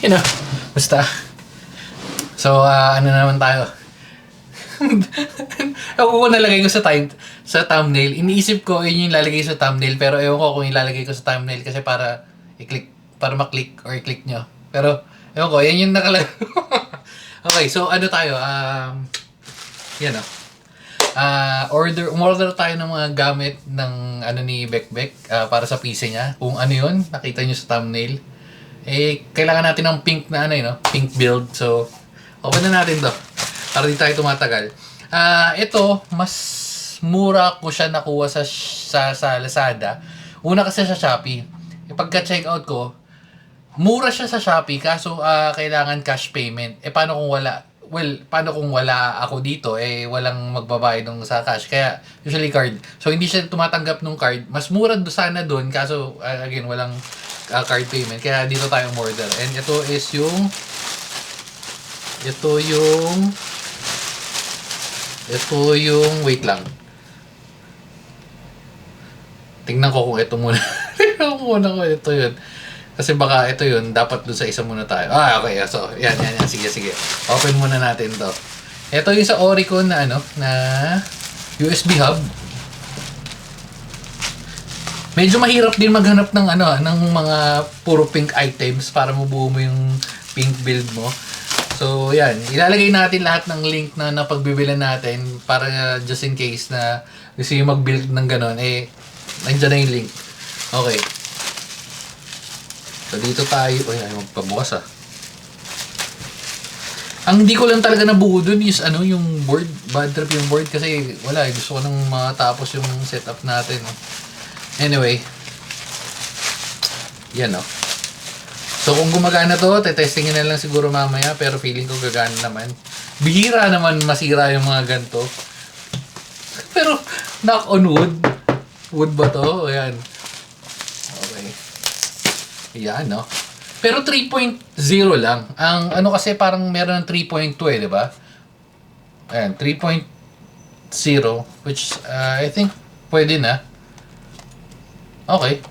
You know, basta. So, ano naman tayo? Ako ko nalagay ko sa thumbnail. Iniisip ko yun yung lalagay sa thumbnail, pero ewan ko kung ilalagay ko sa thumbnail kasi para maklik or i-click nyo. Pero ewan ko, yan yung nakalagay. Okay, so ano tayo? Yan o. Umorder tayo ng mga gamit ng ano ni Bekbek para sa PC niya. Kung ano yun, nakita nyo sa thumbnail. Kailangan natin ng pink na ano yun, pink build. So, open na natin to para di tayo tumatagal. Ito, mas mura ko siya nakuha sa Lazada. Una kasi sa Shopee. Pagka-check out ko, mura siya sa Shopee kaso kailangan cash payment. Paano kung wala? Well, paano kung wala ako dito? Walang magbabayad ng sa cash. Kaya, usually card. So, hindi siya tumatanggap ng card. Mas mura sana doon. Kaso, again, walang card payment. Kaya, dito tayong order. And ito is yung wait lang. Tingnan ko kung ito muna. Tingnan ko muna kung ito yun. Kasi baka ito yun, dapat dun sa isa muna tayo. Okay. So, yan. Sige. Open muna natin to. Ito yung sa Oricon na na USB hub. Medyo mahirap din maghanap ng ng mga puro pink items para mabuo mo yung pink build mo. So, yan. Ilalagay natin lahat ng link na napagbibilan natin para just in case na gusto yung mag-build ng ganon, nandiyan na yung link. Okay. So, dito tayo. Ay, magpabukas Ang hindi ko lang talaga nabuo dun is yung board. Bad trip yung board kasi wala. Gusto ko nang matapos yung setup natin. Anyway. Yan So, kung gumagana to, tetestingin na lang siguro mamaya, pero feeling ko gagana naman. Bihira naman masira yung mga ganito. Pero, knock on wood. Wood ba to? Ayan. Okay. Ayan, Pero 3.0 lang. Ang kasi parang meron ng 3.2 di ba? Ayan, 3.0, which I think pwede na. Okay.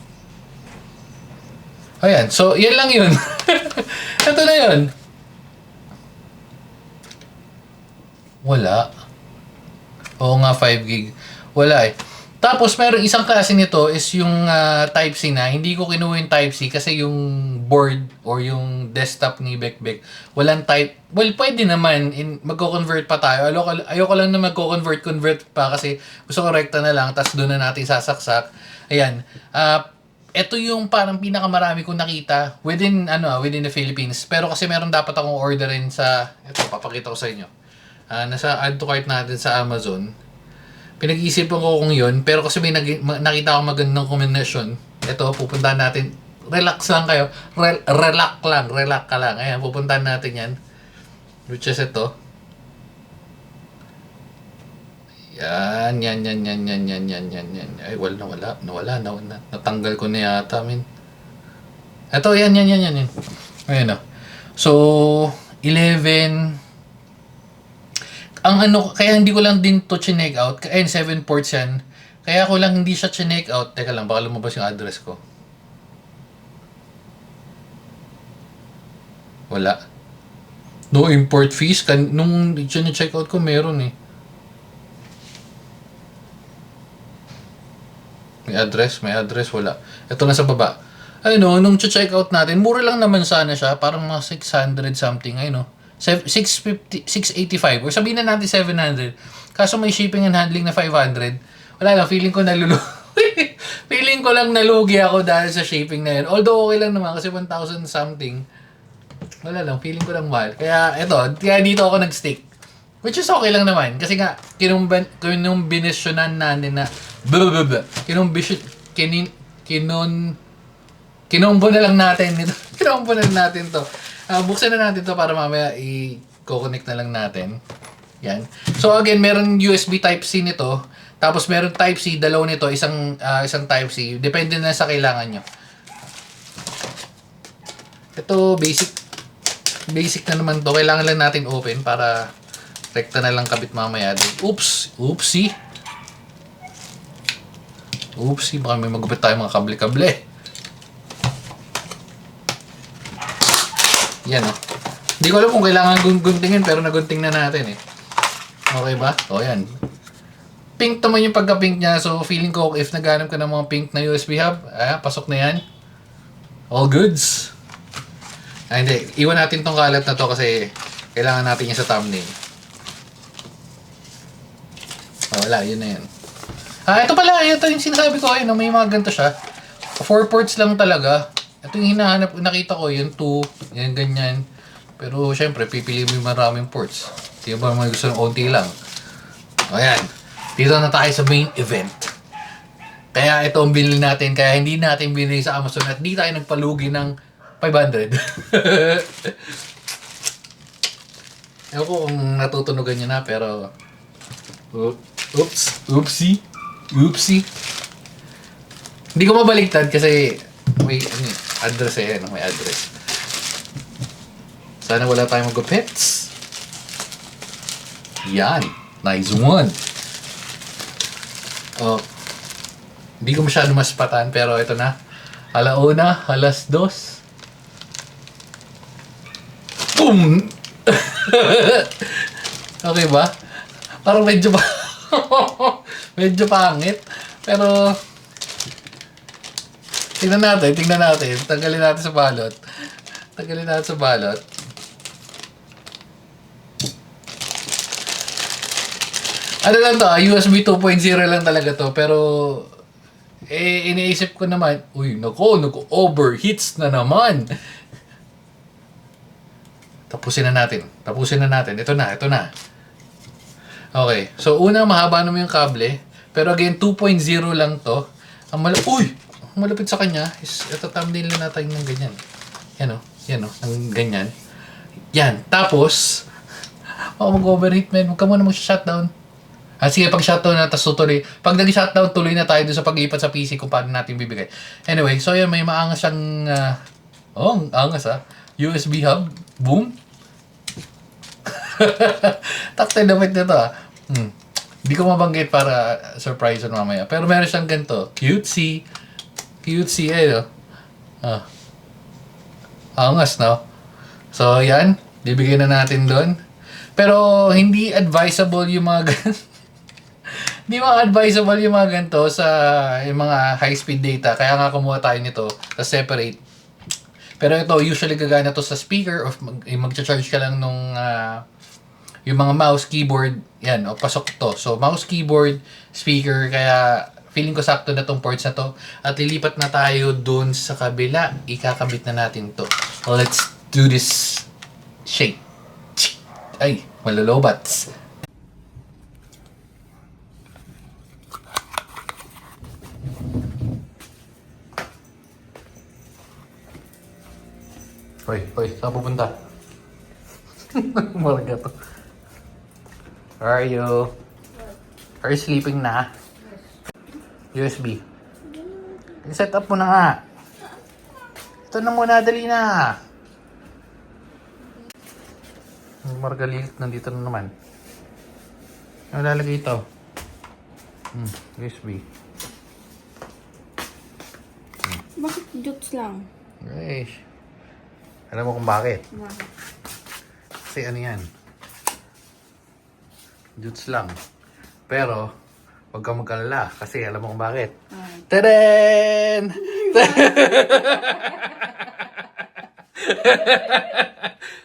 Ayan, so yan lang yun. Ito na yun. Wala. Oo nga, 5 gig. Wala Tapos, meron isang klase nito is yung Type-C na. Hindi ko kinuha yung Type-C kasi yung board or yung desktop ni Bekbek, walang type. Well, pwede naman. Magko-convert pa tayo. Ayoko lang na magko-convert pa kasi gusto ko rekta na lang tapos doon na natin sasaksak. Ayan. Ito yung parang pinakamarami kong nakita within the Philippines. Pero kasi meron dapat akong orderin ito, papakita ko sa inyo. Nasa add to cart natin sa Amazon. Pinag-iisipan ko kung yun, pero kasi may nakita ako magandang kombinasyon. Ito, pupuntahan natin. Relax lang kayo. Relax ka lang. Ayan, pupuntahan natin yan. Which is ito. Yan. Ay, nawala. Natanggal ko na yata, Ito, yan. Ayan So, 11. Kaya hindi ko lang din to chinek out. 7 ports yan. Kaya ko lang hindi siya chinek out. Teka lang, baka lumabas yung address ko. Wala. No import fees. Nung chinek out ko, meron May address, wala. Ito na sa baba. Nung check out natin, mura lang naman sana siya. Parang mga 600 something, 685 or sabihin na natin 700. Kaso may shipping and handling na 500. Wala lang, feeling ko lang nalugi ako dahil sa shipping na yun. Although okay lang naman kasi 1,000 something. Wala lang, feeling ko lang mahal. Kaya dito ako nag-stick. Which is okay lang naman. Kasi nga, kinumbinasyonan natin na kinombo na lang natin ito. Kinombo na lang natin to. Buksan na natin to para mamaya i-connect na lang natin. Yan. So again, meron USB Type-C nito. Tapos meron Type-C, dalawa nito, isang Type-C. Depende na sa kailangan nyo. Ito, basic na naman to. Kailangan lang natin open para rekta na lang kabit mamaya. Oopsie, baka may magupit tayo mga kable-kable. Yan o. Hindi ko alam kung kailangan guntingin pero nagunting na natin eh. Okay ba? O yan. Pink naman yung pagka-pink niya. So feeling ko if naghanap ka ng mga pink na USB hub, pasok na yan. All goods. Hindi. Iwan natin tong kalat na to kasi kailangan natin yan sa thumbnail. Wala. Yun na yan. Ito pala. Ito yung sinasabi ko. Ayun, may mga ganito siya. 4 ports lang talaga. Ito yung hinahanap. Nakita ko. Yung 2. Yan, ganyan. Pero syempre, pipili mo yung maraming ports. Hindi ba may gusto ng konti lang. Ayan. Dito na tayo sa main event. Kaya ito ang binili natin. Kaya hindi natin binili sa Amazon at di tayo nagpalugi ng 500. Ewan ko kung natutunugan nyo na pero... Oops. Oopsie. Hindi ko mabaliktad kasi may address eh. May address. Sana wala tayong magupits. Yan. Nice one. Hindi ko masyado maspatan pero ito na. Alauna, alas 2. Boom! Okay ba? Parang medyo medyo pangit. Pero tingnan natin. Tanggalin natin sa balot. Ano lang to, USB 2.0 lang talaga to. Pero, iniisip ko naman, nag-overheats na naman. Tapusin na natin. Ito na. Okay. So, una, mahaba naman yung kable. Pero again, 2.0 lang to. Ang malapit sa kanya is, ito thumbnail na natin ng ganyan. Yan o, ng ganyan. Yan. Tapos, mag-overheat, man. Huwag ka muna mag-shutdown. Sige, pag-shutdown na, tapos tuloy. Pag nag-shutdown, tuloy na tayo dun sa pag-ipat sa PC kung paano natin bibigay. Anyway, so yan, may maangas siyang, ang angas USB hub. Boom. Takte damit nito Hindi ko mabanggit para surprise on mamaya. Pero meron siyang ganito. Cutesy, angas, no? So, yan. Bibigay na natin doon. Pero, hindi advisable yung mga Hindi advisable yung mga ganito sa yung mga high-speed data. Kaya nga kumuha tayo nito sa separate. Pero ito, usually gagana to sa speaker or mag-charge ka lang nung yung mga mouse, keyboard, yan, pasok to. So, mouse, keyboard, speaker, kaya feeling ko sakto na tong ports na to. At lilipat na tayo dun sa kabila. Ikakabit na natin to. Let's do this shape. Ay, malulobats. Hoy, saan pupunta? Marga to. Where are you? Are you sleeping na? USB. I-set up mo na nga. Ito na muna, dali na. Margalit, nandito na naman. Ano lalagay ito? USB. Bakit jokes lang? Guys. Alam mo kung bakit? Bakit? Kasi ano yan? Jutes lang. Pero, huwag kang mag-alala. Kasi alam mo kung bakit? Tadaan!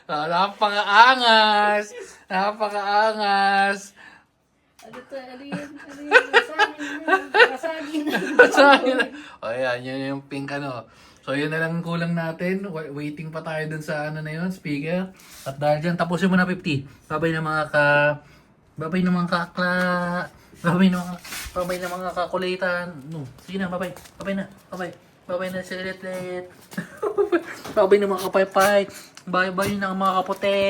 Napaka-angas! Ano to? Ano yun? Basagin na. O yan, yun yung pink ano. So yun na lang kulang natin. Waiting pa tayo dun sa ano na yun, speaker. At dahil dyan, tapusin mo na 50. Babay na mga kakulitan. No, sige na, babay. Babay na silit. Babay na mga kapaypay. Bye-bye na mga kaputi.